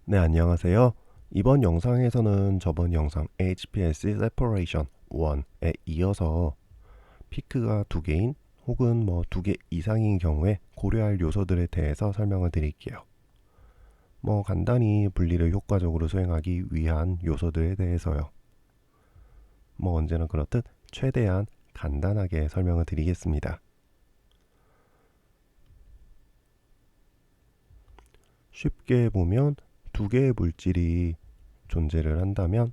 네, 안녕하세요. 이번 영상에서는 저번 영상 HPLC Separation 1에 이어서 피크가 두 개인 혹은 두 개 이상인 경우에 고려할 요소들에 대해서 설명을 드릴게요. 간단히 분리를 효과적으로 수행하기 위한 요소들에 대해서요. 언제나 그렇듯 최대한 간단하게 설명을 드리겠습니다. 쉽게 보면 두 개의 물질이 존재를 한다면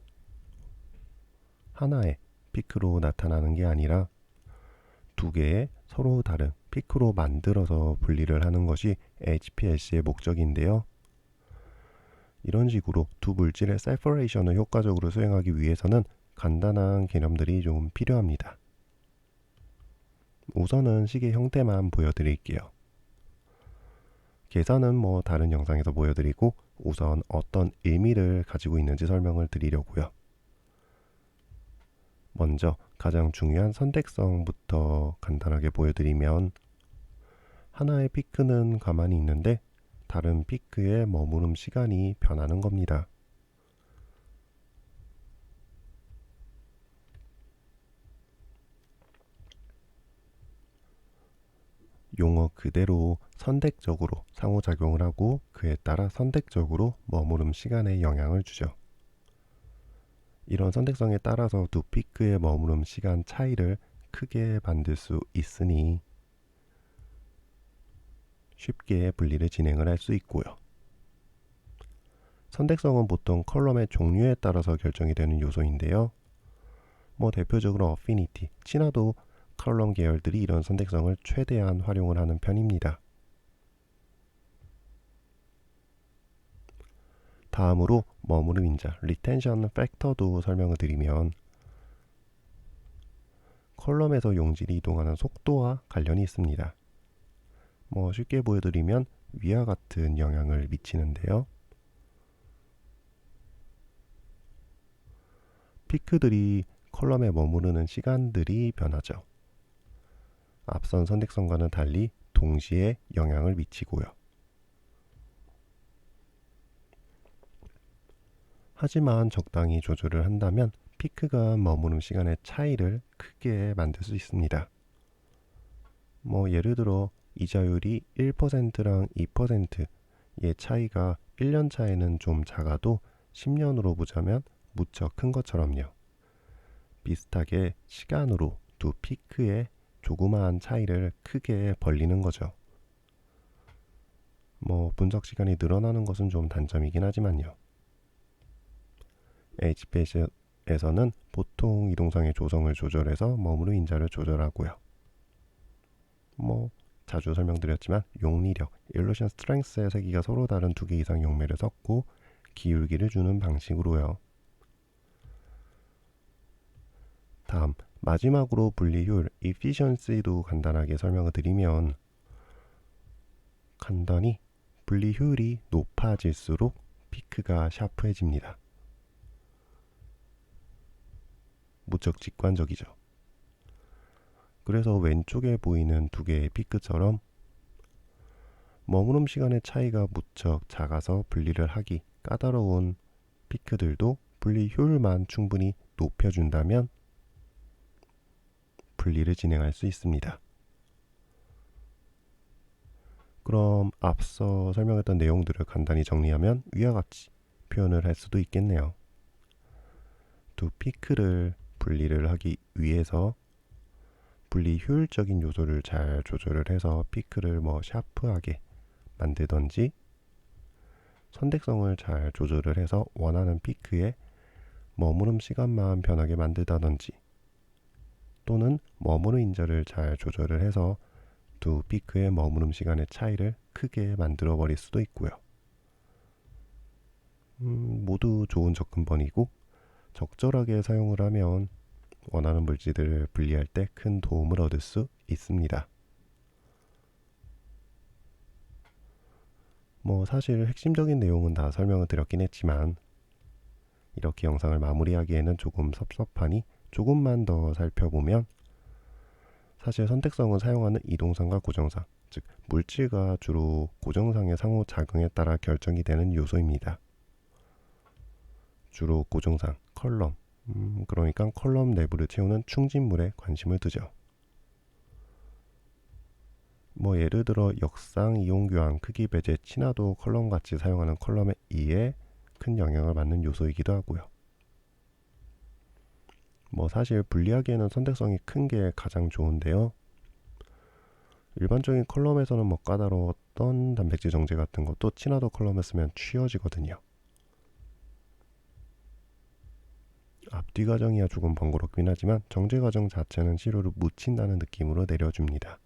하나의 피크로 나타나는 게 아니라 두 개의 서로 다른 피크로 만들어서 분리를 하는 것이 HPLC의 목적인데요. 이런 식으로 두 물질의 세퍼레이션을 효과적으로 수행하기 위해서는 간단한 개념들이 좀 필요합니다. 우선은 식의 형태만 보여드릴게요. 계산은 다른 영상에서 보여드리고 우선 어떤 의미를 가지고 있는지 설명을 드리려고요. 먼저 가장 중요한 선택성부터 간단하게 보여드리면 하나의 피크는 가만히 있는데 다른 피크의 머무름 시간이 변하는 겁니다. 용어 그대로 선택적으로 상호작용을 하고 그에 따라 선택적으로 머무름 시간에 영향을 주죠. 이런 선택성에 따라서 두 피크의 머무름 시간 차이를 크게 만들 수 있으니 쉽게 분리를 진행을 할 수 있고요. 선택성은 보통 컬럼의 종류에 따라서 결정이 되는 요소인데요. 대표적으로 어피니티, 친화도 컬럼 계열들이 이런 선택성을 최대한 활용을 하는 편입니다. 다음으로 머무름 인자, 리텐션 팩터도 설명을 드리면 컬럼에서 용질이 이동하는 속도와 관련이 있습니다. 쉽게 보여드리면 위와 같은 영향을 미치는데요. 피크들이 컬럼에 머무르는 시간들이 변하죠. 앞선 선택성과는 달리 동시에 영향을 미치고요. 하지만 적당히 조절을 한다면 피크가 머무름 시간의 차이를 크게 만들 수 있습니다. 예를 들어 이자율이 1%랑 2%의 차이가 1년 차에는 좀 작아도 10년으로 보자면 무척 큰 것처럼요. 비슷하게 시간으로 두 피크의 조그마한 차이를 크게 벌리는 거죠. 분석 시간이 늘어나는 것은 좀 단점이긴 하지만요. HPS에서는 보통 이동상의 조성을 조절해서 머무르 인자를 조절하고요. 자주 설명드렸지만 용리력, 일루션 스트렝스의 세기가 서로 다른 두 개 이상 용매를 섞고 기울기를 주는 방식으로요. 다음 마지막으로 분리효율, efficiency도 간단하게 설명을 드리면 간단히 분리효율이 높아질수록 피크가 샤프해집니다. 무척 직관적이죠. 그래서 왼쪽에 보이는 두 개의 피크처럼 머무름 시간의 차이가 무척 작아서 분리를 하기 까다로운 피크들도 분리 효율만 충분히 높여준다면 분리를 진행할 수 있습니다. 그럼 앞서 설명했던 내용들을 간단히 정리하면 위와 같이 표현을 할 수도 있겠네요. 두 피크를 분리를 하기 위해서 분리 효율적인 요소를 잘 조절을 해서 피크를 샤프하게 만들던지 선택성을 잘 조절을 해서 원하는 피크의 머무름 시간만 변하게 만들다든지 또는 머무르 인자를 잘 조절을 해서 두 피크의 머무름 시간의 차이를 크게 만들어 버릴 수도 있고요. 모두 좋은 접근법이고 적절하게 사용을 하면 원하는 물질들을 분리할 때 큰 도움을 얻을 수 있습니다. 사실 핵심적인 내용은 다 설명을 드렸긴 했지만 이렇게 영상을 마무리하기에는 조금 섭섭하니 조금만 더 살펴보면 사실 선택성은 사용하는 이동상과 고정상, 즉 물질과 주로 고정상의 상호작용에 따라 결정이 되는 요소입니다. 주로 고증상, 컬럼, 그러니까 컬럼 내부를 채우는 충진물에 관심을 두죠. 뭐 예를 들어 역상, 이온교환, 크기 배제, 친화도 컬럼 같이 사용하는 컬럼의 이에 큰 영향을 받는 요소이기도 하고요. 뭐 사실 분리하기에는 선택성이 큰 게 가장 좋은데요. 일반적인 컬럼에서는 뭐 까다로웠던 단백질 정제 같은 것도 친화도 컬럼을 쓰면 쉬워지거든요. 앞뒤 과정이야 조금 번거롭긴 하지만 정제 과정 자체는 시료를 묻힌다는 느낌으로 내려줍니다.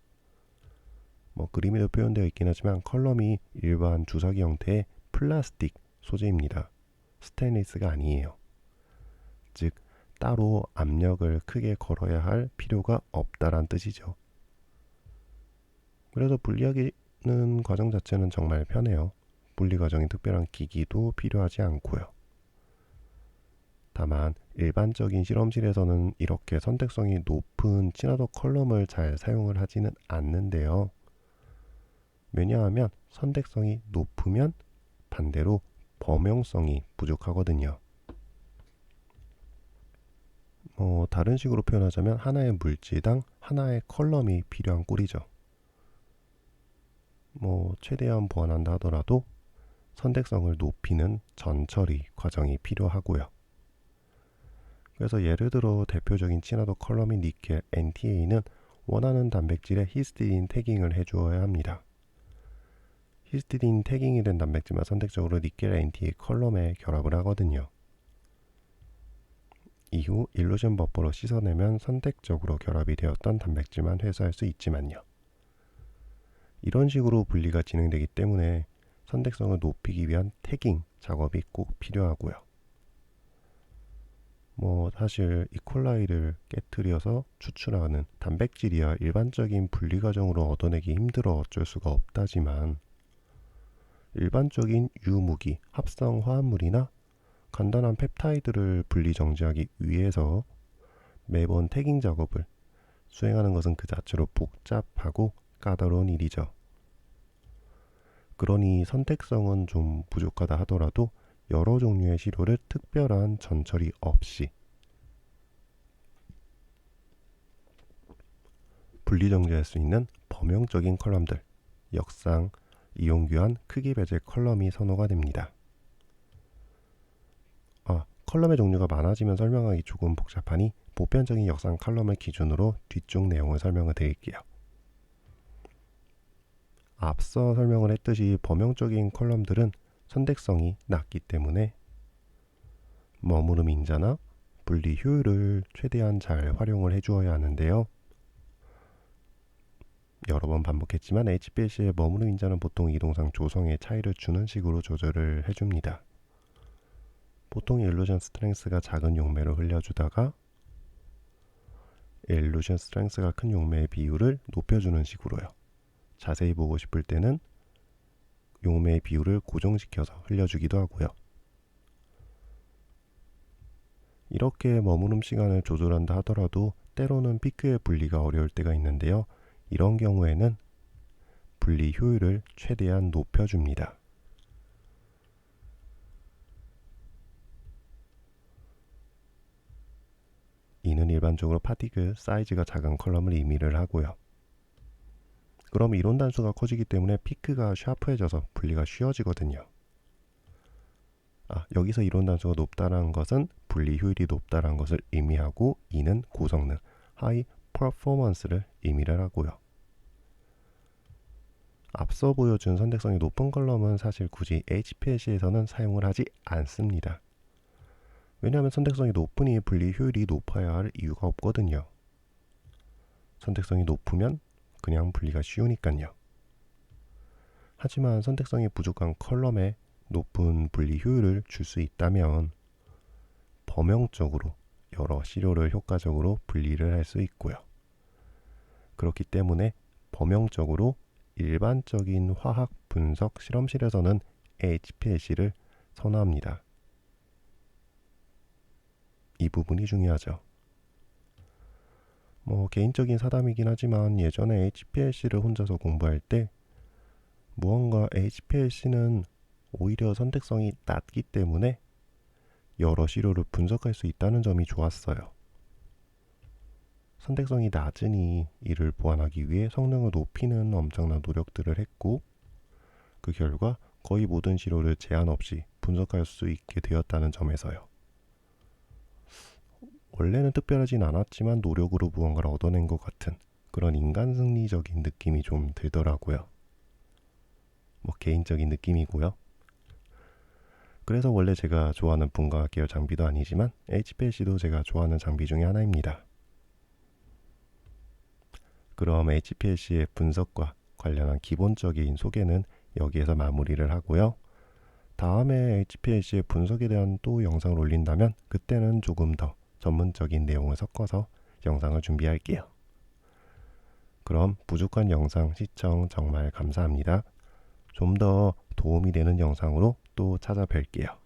뭐 그림에도 표현되어 있긴 하지만 컬럼이 일반 주사기 형태의 플라스틱 소재입니다. 스테인리스가 아니에요. 즉 따로 압력을 크게 걸어야 할 필요가 없다란 뜻이죠. 그래서 분리하기는 과정 자체는 정말 편해요. 분리 과정에 특별한 기기도 필요하지 않고요. 다만 일반적인 실험실에서는 이렇게 선택성이 높은 친화도 컬럼을 잘 사용을 하지는 않는데요. 왜냐하면 선택성이 높으면 반대로 범용성이 부족하거든요. 다른 식으로 표현하자면 하나의 물질당 하나의 컬럼이 필요한 꼴이죠. 최대한 보완한다 하더라도 선택성을 높이는 전처리 과정이 필요하고요. 그래서 예를 들어 대표적인 친화도 컬럼인 니켈 NTA는 원하는 단백질에 히스티딘 태깅을 해주어야 합니다. 히스티딘 태깅이 된 단백질만 선택적으로 니켈 NTA 컬럼에 결합을 하거든요. 이후 일루션 버퍼로 씻어내면 선택적으로 결합이 되었던 단백질만 회수할 수 있지만요. 이런 식으로 분리가 진행되기 때문에 선택성을 높이기 위한 태깅 작업이 꼭 필요하고요. 사실 이콜라이를 깨트려서 추출하는 단백질이야 일반적인 분리 과정으로 얻어내기 힘들어 어쩔 수가 없다지만 일반적인 유무기, 합성 화합물이나 간단한 펩타이드를 분리 정지하기 위해서 매번 태깅 작업을 수행하는 것은 그 자체로 복잡하고 까다로운 일이죠. 그러니 선택성은 좀 부족하다 하더라도 여러 종류의 시료를 특별한 전처리 없이 분리 정제할 수 있는 범용적인 컬럼들, 역상, 이온교환, 크기 배제 컬럼이 선호가 됩니다. 컬럼의 종류가 많아지면 설명하기 조금 복잡하니 보편적인 역상 컬럼을 기준으로 뒤쪽 내용을 설명을 드릴게요. 앞서 설명을 했듯이 범용적인 컬럼들은 선택성이 낮기 때문에 머무름 인자나 분리 효율을 최대한 잘 활용을 해주어야 하는데요. 여러 번 반복했지만 HPLC의 머무름 인자는 보통 이동상 조성에 차이를 주는 식으로 조절을 해줍니다. 보통 일루전 스트렝스가 작은 용매로 흘려주다가 일루전 스트렝스가 큰 용매의 비율을 높여주는 식으로요. 자세히 보고 싶을 때는 용매의 비율을 고정시켜서 흘려주기도 하고요. 이렇게 머무름 시간을 조절한다 하더라도 때로는 피크의 분리가 어려울 때가 있는데요. 이런 경우에는 분리 효율을 최대한 높여줍니다. 이는 일반적으로 파티클 사이즈가 작은 컬럼을 의미를 하고요. 그럼 이론 단수가 커지기 때문에 피크가 샤프해져서 분리가 쉬워지거든요. 여기서 이론 단수가 높다는 것은 분리 효율이 높다는 것을 의미하고 이는 고성능, 하이 퍼포먼스를 의미를 하고요. 앞서 보여준 선택성이 높은 컬럼은 사실 굳이 HPLC에서는 사용을 하지 않습니다. 왜냐하면 선택성이 높으니 분리 효율이 높아야 할 이유가 없거든요. 선택성이 높으면 그냥 분리가 쉬우니까요. 하지만 선택성이 부족한 컬럼에 높은 분리 효율을 줄 수 있다면 범용적으로 여러 시료를 효과적으로 분리를 할 수 있고요. 그렇기 때문에 범용적으로 일반적인 화학 분석 실험실에서는 HPLC를 선호합니다. 이 부분이 중요하죠. 개인적인 사담이긴 하지만 예전에 HPLC를 혼자서 공부할 때 무언가 HPLC는 오히려 선택성이 낮기 때문에 여러 시료를 분석할 수 있다는 점이 좋았어요. 선택성이 낮으니 이를 보완하기 위해 성능을 높이는 엄청난 노력들을 했고, 그 결과 거의 모든 시료를 제한 없이 분석할 수 있게 되었다는 점에서요. 원래는 특별하진 않았지만 노력으로 무언가를 얻어낸 것 같은 그런 인간 승리적인 느낌이 좀 들더라고요. 뭐 개인적인 느낌이고요. 그래서 원래 제가 좋아하는 분광학 계열 장비도 아니지만 HPLC도 제가 좋아하는 장비 중에 하나입니다. 그럼 HPLC의 분석과 관련한 기본적인 소개는 여기에서 마무리를 하고요. 다음에 HPLC의 분석에 대한 또 영상을 올린다면 그때는 조금 더 전문적인 내용을 섞어서 영상을 준비할게요. 그럼 부족한 영상 시청 정말 감사합니다. 좀 더 도움이 되는 영상으로 또 찾아뵐게요.